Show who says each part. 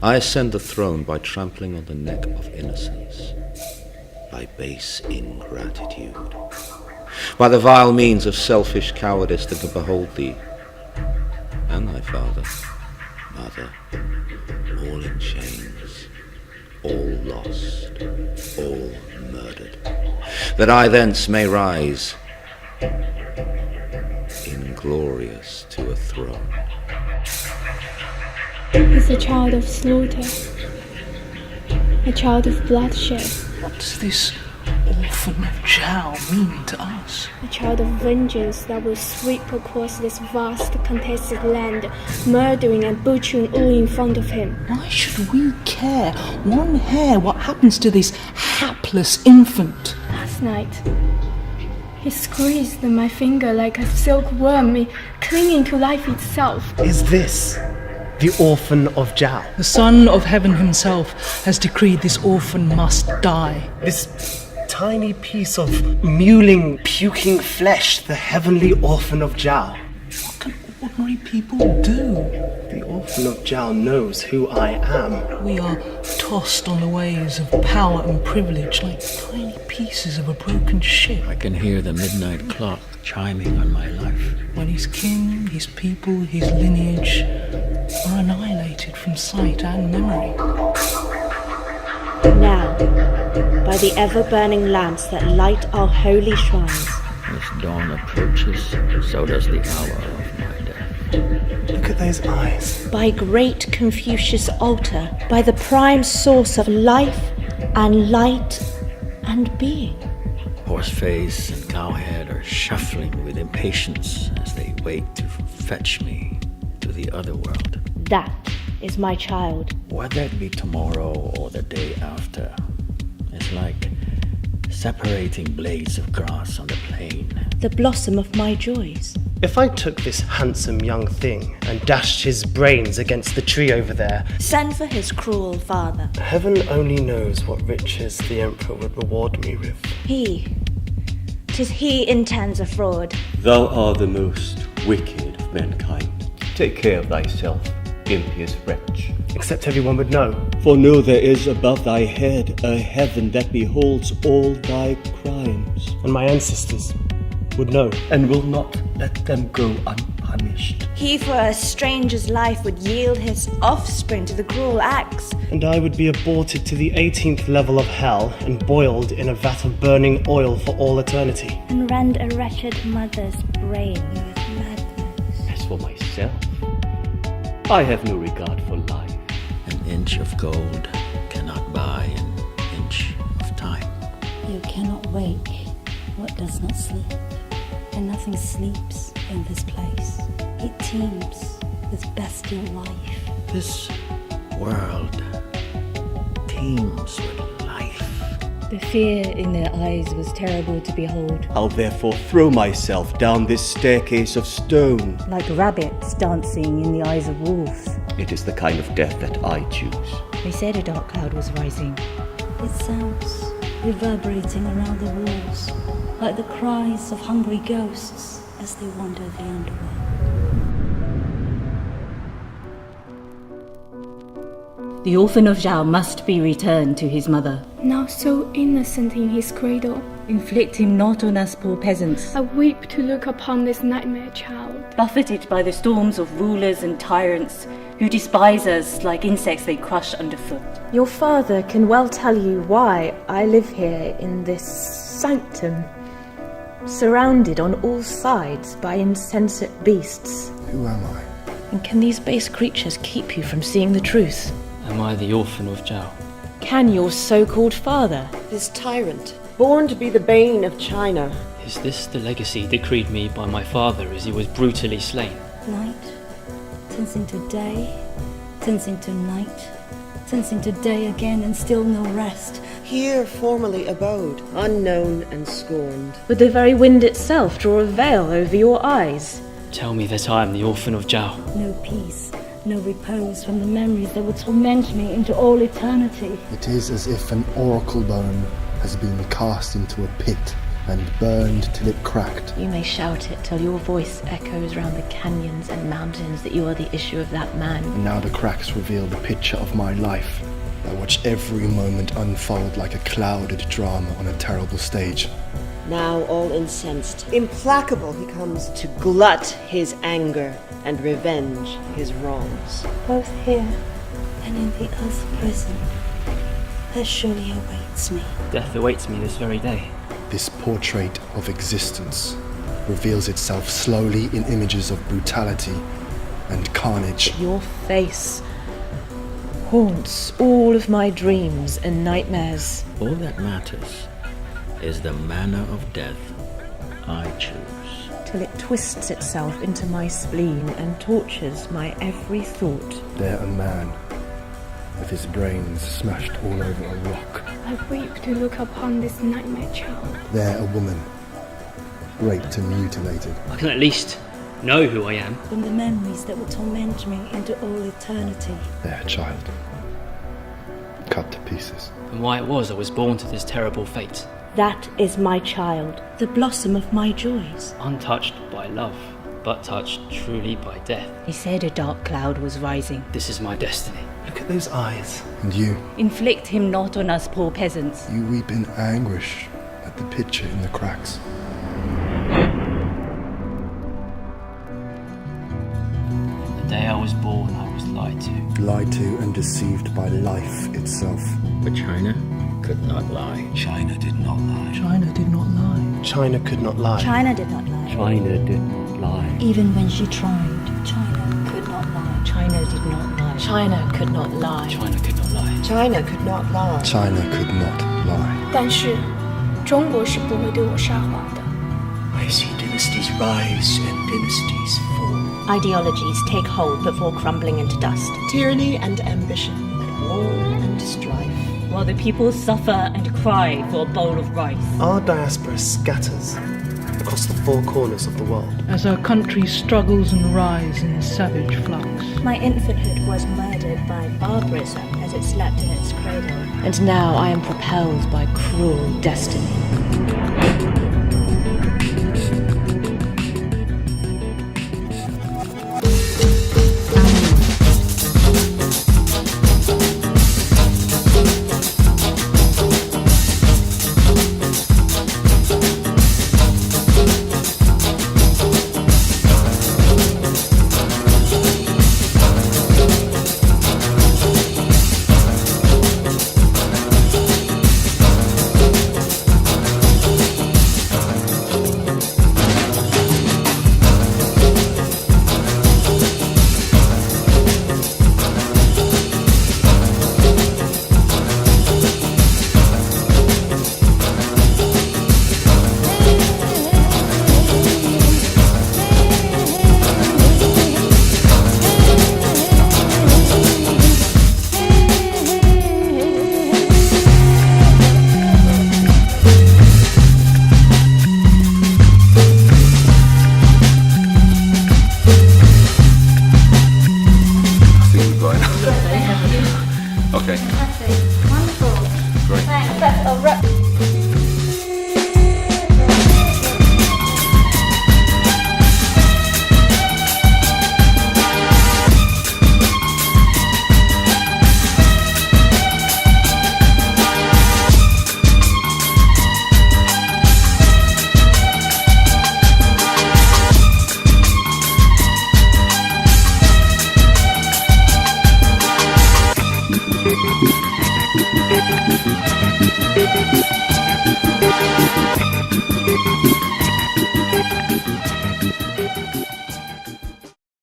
Speaker 1: I ascend the throne by trampling on the neck of innocence, by base ingratitude, by the vile means of selfish cowardice that can behold thee, and thy father, mother, all in chains, all lost, all murdered, that I thence may rise, inglorious to a throne.
Speaker 2: He's a child of slaughter, a child of bloodshed.
Speaker 3: What does this Orphan of Zhao mean to us?
Speaker 2: A child of vengeance that will sweep across this vast contested land, murdering and butchering all in front of him.
Speaker 3: Why should we care one hair what happens to this hapless infant?
Speaker 2: Last night, he squeezed my finger like a silkworm, clinging to life itself.
Speaker 4: Is this the Orphan of Zhao?
Speaker 3: The Son of Heaven himself has decreed this orphan must die.
Speaker 4: This tiny piece of mewling, puking flesh, the heavenly Orphan of Zhao.
Speaker 3: What can ordinary people do?
Speaker 4: The Orphan of Zhao knows who I am.
Speaker 3: We are tossed on the waves of power and privilege like tiny pieces of a broken ship.
Speaker 5: I can hear the midnight clock chiming on my life.
Speaker 3: When his king, his people, his lineage are annihilated from sight and memory.
Speaker 6: Now, by the ever-burning lamps that light our holy shrines,
Speaker 5: As dawn approaches, so does the hour of my death.
Speaker 4: Look at those eyes.
Speaker 6: by great Confucius' altar, by the prime source of life and light and being.
Speaker 5: Horseface and cowhead are shuffling with impatience as they wait to fetch me to the other world.
Speaker 6: That is my child.
Speaker 5: Whether it be tomorrow or the day after, it's like separating blades of grass on the plain.
Speaker 6: The blossom of my joys.
Speaker 4: If I took this handsome young thing and dashed his brains against the tree over there,
Speaker 6: Send for his cruel father.
Speaker 4: heaven only knows what riches the Emperor would reward me with.
Speaker 6: 'Tis he intends a fraud.
Speaker 7: Thou art the most wicked of mankind. Take care of thyself, impious wretch.
Speaker 4: Except everyone would know.
Speaker 7: For know there is above thy head a heaven that beholds all thy crimes,
Speaker 4: And my ancestors would know.
Speaker 7: and will not let them go unpunished.
Speaker 6: He for a stranger's life would yield his offspring to the cruel axe.
Speaker 4: And I would be aborted to the 18th level of hell and boiled in a vat of burning oil for all eternity.
Speaker 6: And rend a wretched mother's brain with madness.
Speaker 7: As for myself, I have no regard for life.
Speaker 5: An inch of gold cannot buy an inch of time.
Speaker 8: You cannot wake what does not sleep, and nothing sleeps in this place. It teems with bestial life.
Speaker 5: This world teems with life.
Speaker 8: The fear in their eyes was terrible to behold,
Speaker 7: I'll therefore throw myself down this staircase of stone.
Speaker 8: like rabbits dancing in the eyes of wolves.
Speaker 7: It is the kind of death that I choose.
Speaker 8: They said a dark cloud was rising. It sounds reverberating around the walls, like the cries of hungry ghosts as they wander the underworld. The Orphan of Zhao must be returned to his mother.
Speaker 2: Now so innocent in his cradle,
Speaker 8: Inflict him not on us poor peasants,
Speaker 2: I weep to look upon this nightmare child.
Speaker 8: buffeted by the storms of rulers and tyrants who despise us like insects they crush underfoot.
Speaker 9: Your father can well tell you why I live here in this sanctum, surrounded on all sides by insensate beasts.
Speaker 10: Who am I?
Speaker 9: And can these base creatures keep you from seeing the truth?
Speaker 11: Am I the Orphan of Zhao?
Speaker 9: Can your so-called father,
Speaker 12: This tyrant, born to be the bane of China,
Speaker 11: Is this the legacy decreed me by my father as he was brutally slain?
Speaker 8: Night turns into day, turns into night, turns into day again, and still no rest.
Speaker 12: here formerly abode, unknown and scorned.
Speaker 9: would the very wind itself draw a veil over your eyes?
Speaker 11: Tell me that I am the Orphan of Zhao.
Speaker 8: No peace, no repose from the memories that will torment me into all eternity.
Speaker 10: It is as if an oracle bone has been cast into a pit and burned till it cracked.
Speaker 9: You may shout it till your voice echoes round the canyons and mountains that you are the issue of that man.
Speaker 10: And now the cracks reveal the picture of my life. I watch every moment unfold like a clouded drama on a terrible stage.
Speaker 12: Now all incensed, implacable he comes to glut his anger and revenge his wrongs.
Speaker 8: Both here and in the other prison, there surely awaits me.
Speaker 11: Death awaits me this very day.
Speaker 10: This portrait of existence reveals itself slowly in images of brutality and carnage.
Speaker 9: Your face haunts all of my dreams and nightmares.
Speaker 5: All that matters is the manner of death I choose.
Speaker 9: Till it twists itself into my spleen and tortures my every thought.
Speaker 10: There a man, with his brains smashed all over a rock.
Speaker 2: I weep to look upon this nightmare child.
Speaker 10: There a woman, raped and mutilated.
Speaker 11: I can at least know who I am.
Speaker 8: From the memories that will torment me into all eternity.
Speaker 10: There a child, cut to pieces.
Speaker 11: And why it was I was born to this terrible fate.
Speaker 6: That is my child,
Speaker 8: the blossom of my joys.
Speaker 11: Untouched by love, but touched truly by death.
Speaker 13: He said a dark cloud was rising.
Speaker 11: This is my destiny.
Speaker 4: Look at those eyes.
Speaker 10: And you?
Speaker 13: Inflict him not on us poor peasants.
Speaker 10: You weep in anguish at the picture in the cracks.
Speaker 11: The day I was born, I was lied to.
Speaker 10: Lied to and deceived by life itself.
Speaker 5: But China could not lie.
Speaker 1: China did not lie.
Speaker 3: China did not lie.
Speaker 4: China could not lie.
Speaker 8: China did not lie.
Speaker 7: China did not lie.
Speaker 8: Even when she tried, China could not lie.
Speaker 13: China did not lie.
Speaker 9: China could not lie.
Speaker 11: China could not lie.
Speaker 12: China could not lie.
Speaker 10: China could not lie.
Speaker 2: 但是，中国是不会对我撒谎的。
Speaker 3: I see dynasties rise and dynasties fall.
Speaker 6: ideologies take hold before crumbling into dust.
Speaker 12: Tyranny and ambition, and war and strife.
Speaker 13: While the people suffer and cry for a bowl of rice.
Speaker 4: Our diaspora scatters across the four corners of the world.
Speaker 3: As our country struggles and rises in savage flux.
Speaker 8: My infanthood was murdered by barbarism as it slept in its cradle.
Speaker 9: And now I am propelled by cruel destiny.